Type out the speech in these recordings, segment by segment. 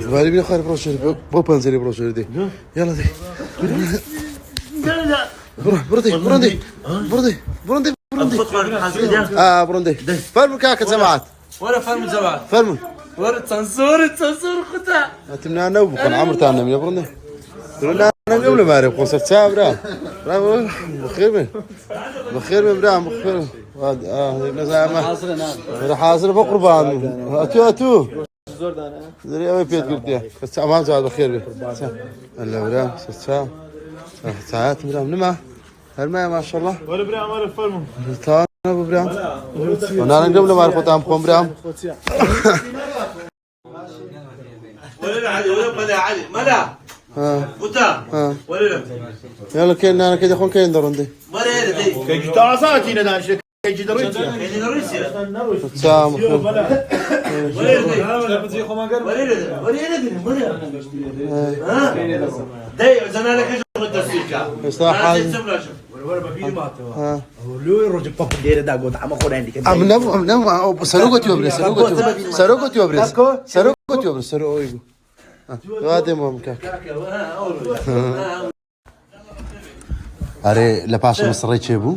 غالبا يا خالد بروشر بو بنزلي بروشر دي يلا دي بروندي بروندي بروندي بروندي بروندي بروندي فرموا كاكا سماعات ولا فرموا سماعات فرموا ورا تصنصور خطا اتمنى انا وكان عمر تاعنا يا بروندي قلنا انا قبل ما اعرف قصه ساعه برا بخير من برا بخير حاصل بقربان اتو زري اوي بيت قلت يا بس ما زاد بخير هلا برا ساعات برا نما هالما ما شاء الله ولا برا ما الفرمو تانا برا وانا قبل ما اعرف قطعم قوم برا ولا علي ولا بدا علي ملا بوتا ولا يلا كاين انا كده اخوان كاين درندي ولا هذا دي كي جتازاتي نداش كي جدرويتي كاين روسيا سام ولا داي زمانك شو التسويق صح لو يرجع بابا دير دا قد عم اخذ عندك نم سروقت يوبرس سروقت يوبرس سرو اويغو هذا ممكن اري لا باش مصري تشيبو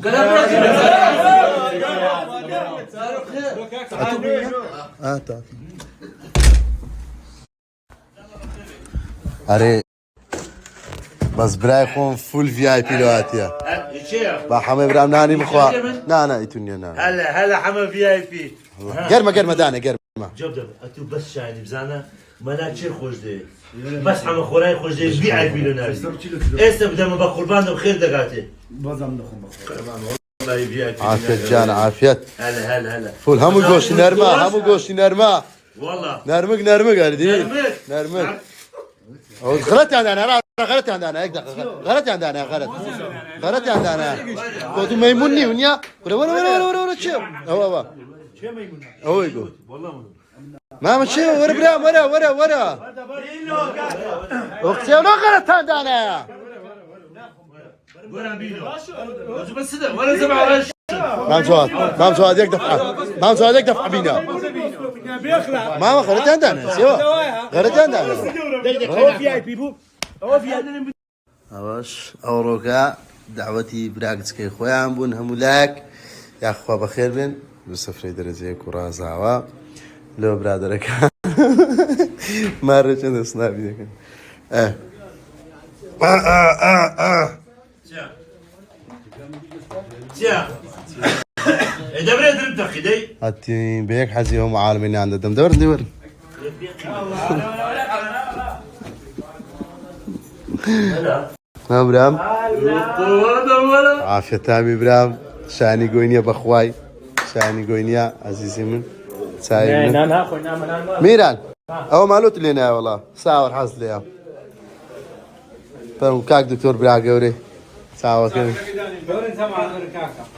اري بس براي خون فول في اي بي لواتيا با حمي برام ناني مخوا نانا ايتونيا نانا هلا حما في اي بي قرمه دانا قرمه جبدة اتو بس شاهد بزانا ملا تشير خوش دي بس حما خوراي خوش دي في اي بي لوناس اسم بدم بقربان بخير دقاتي بزم دخم والله في اي بي عافية جانا عافية هلا فول همو قوش نرما والله نرمق هردي نرمق غلطت عندنا غلطت عندنا غلطت عندنا غلط عندنا كنت ميموني ونيا ولا شو هو هو يقول والله ما مشي ورا اختي ولا غلط عندنا ولا بينو بس ده ولا زبع ولا مام سؤال يك دفع بينا ما غلط عندنا سوا غلط عندنا هو في اي بي بو هو في اي اواش اوروكا دعوتي براكتسكي خويا بون همولاك يا اخوا بخير بن بسفري درجه كره زعوا لو برادرك مره شنو سنابي تيا دبر درب تخدي هاتي بيك حزي هم عالمين عند دم دور برام عافية تامي برام شاني قوينيا بخواي شاني قوينيا عزيزي من سايب من ميران او مالوت لنا والله ساور حصل لي فهم كاك دكتور براق قوري ساور كذا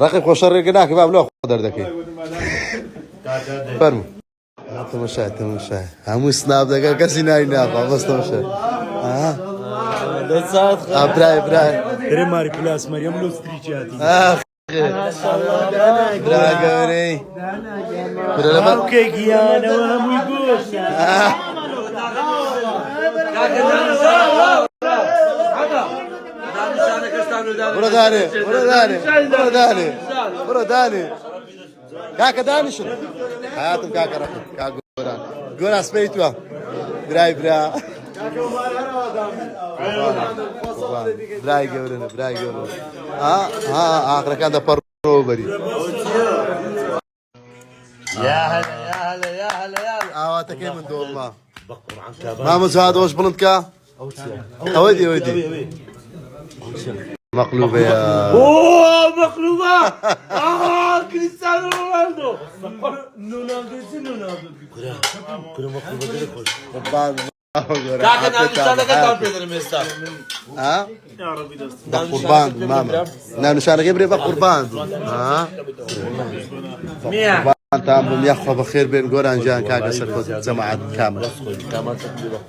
رقم خوشر قناك باب لو خضر ذكي فرمو تمشى همو سناب دقا كسيناي نافع بس تمشى براي ريماري بلاس مريم لو ستريتشاتي ما شاء الله براغوري اوكي جيانا وهم يقول براداني كاكا دانش حياتم كاكا رقم كاكا قول اسبيتوا براي براي قولنا اخر كان ده بروبري يا هلا اواتك من دول ما مزاد وش بلنتكا اودي مقلوبة يا مقلوبة كريستيانو رونالدو كره مقلوبة قربان كاكا نعم كان بيدر مستر ها قربان ماما نحن شان غيبري قربان ها مية تام يا اخو بخير بين قران جان كاكا سكوت جماعة كامل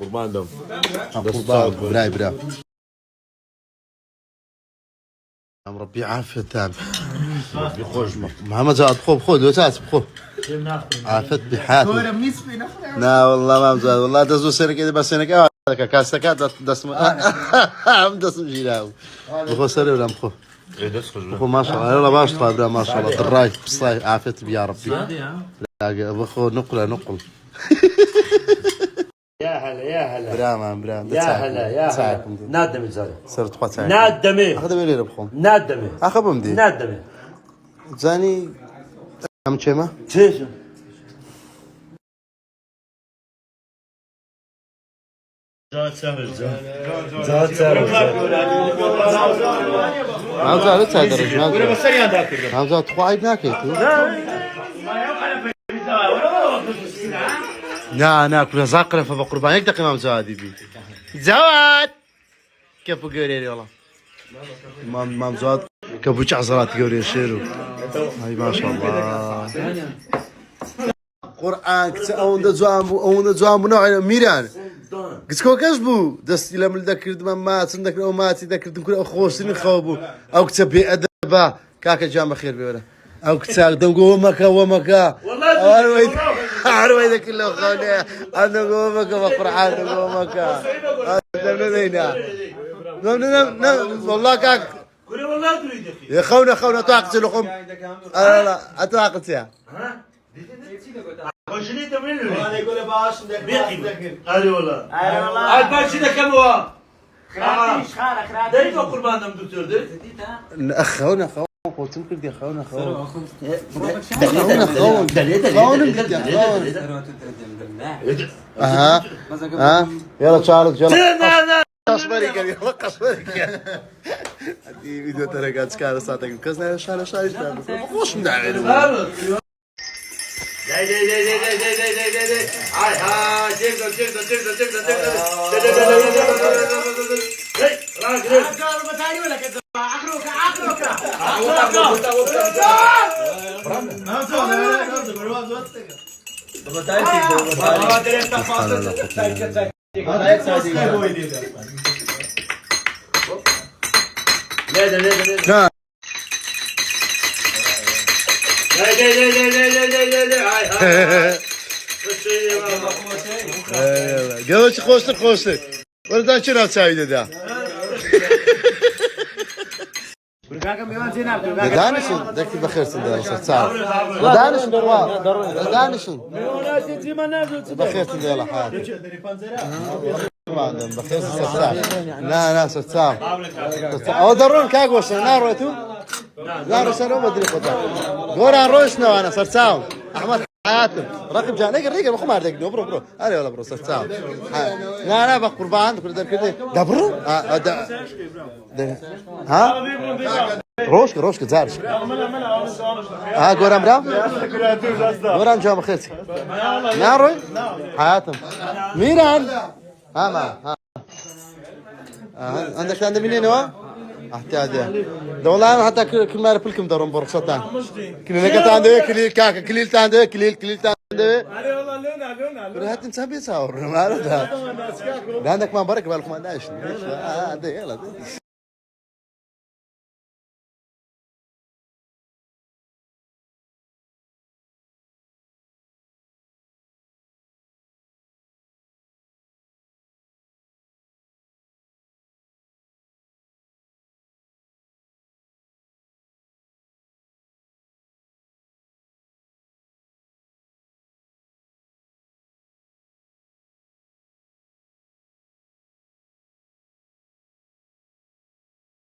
قربان دم قربان براي ربي عافية تام محمد زاد خذ وتاس عافت بحياتي لا والله ما مزاد والله دزو سنة كده بس سنة كده كاستكات دسم عم دسم جيلاو بخو سري ولا مخو بخو ما شاء الله ما شاء الله ما شاء الله دراي بصاي عافت يا ربي لا بخو نقل يا هلا يا هلا برام يا هلا يا هلا نادمي زاري صرت قطع نادمي اخذ لي ربخو نادمي اخذ بمدي نادمي زاني عم تشيما تشيش زاد سهل زاد سهل ما زال تهدر ما زال تخوايب ناكيتو لا ناكل زاقرة فبقربان هيك دقيقة ما زاد بي زواد كيف قولي والله ما زاد كبوش عزرات قولي شيرو هاي ما شاء الله قرآن كتاون دا زوام نوع ميران قلت كو كسبو دستي لما ذكرت مات ذكر او ماتي ذكرت كل خوسني خوبو او كتب ادبا كاكا جامع خير بيولا او كتاب دنقو مكا ومكا والله ذاك كله خوني انا قو مكا وقرآن دنقو مكا والله كاك يا خونا تعقت لكم لا اتعقت يا وشني تمرين انا يقول باش اي والله الباشي ده كم هو خراتيش خرات ده قربان دم دكتور ده خونا قلت لك دي خونا يلا تشارلز يلا قصبري كان يلا قصبري كان هذه فيديو ترى قاعد تشكال صوتك كزنا شارش خوش مدعي هاي هاي قالوا خوشتك ولا شنو تساوي ده دانشن دك بخير سندال صار دانشن دانشن بخير سندال حاجه بخير صار لا صار او درون كاغوش ناروتو لا رسالة ما ادري قطع قوران روشنا انا صار احمد حاتم رقم جان ريقر بخو ما ردك برو هذه ولا برو صار لا بقربان كل كده ده برو ها روشك زارش قوران جام خيرتي ناروي حاتم ميران ما عندك عند منين هو احتاج ده والله حتى كل ما رفلكم دارون برخصتان كلنا كنت عنده كليل كاكا كليل عنده كليل عنده انا هات نسابي صور ما ده عندك ما برك بالكم ما داش يلا